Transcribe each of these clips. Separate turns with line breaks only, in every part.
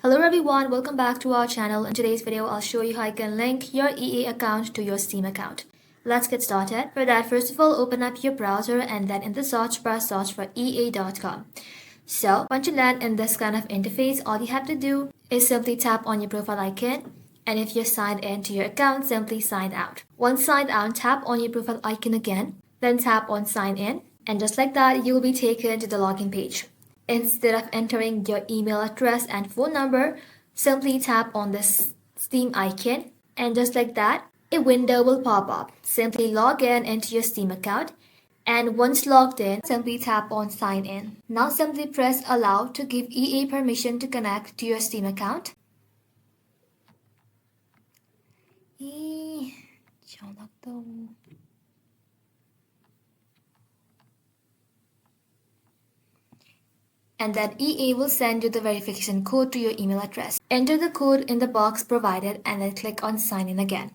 Hello everyone, welcome back to our channel. In today's video, I'll show you how you can link your EA account to your Steam account. Let's get started. For that, first of all, open up your browser and then in the search bar, search for ea.com. So, once you land in this kind of interface, all you have to do is simply tap on your profile icon. And if you're signed in to your account, simply sign out. Once signed out, tap on your profile icon again, then tap on sign in. And just like that, you'll be taken to the login page. Instead of entering your email address and phone number, simply tap on this Steam icon, and just like that, a window will pop up. Simply log in into your Steam account, and once logged in, simply tap on sign in. Now simply press allow to give EA permission to connect to your Steam account. And then EA will send you the verification code to your email address. Enter the code in the box provided and then click on sign in again.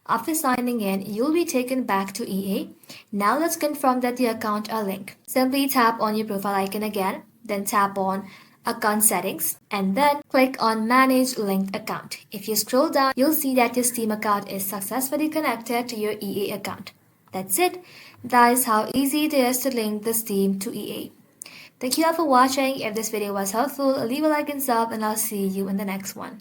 After signing in, you'll be taken back to EA. Now let's confirm that the account are linked. Simply tap on your profile icon again, then tap on account settings and then click on manage linked account. If you scroll down, you'll see that your Steam account is successfully connected to your EA account. That's it. That is how easy it is to link the Steam to EA. Thank you all for watching. If this video was helpful, leave a like and sub, and I'll see you in the next one.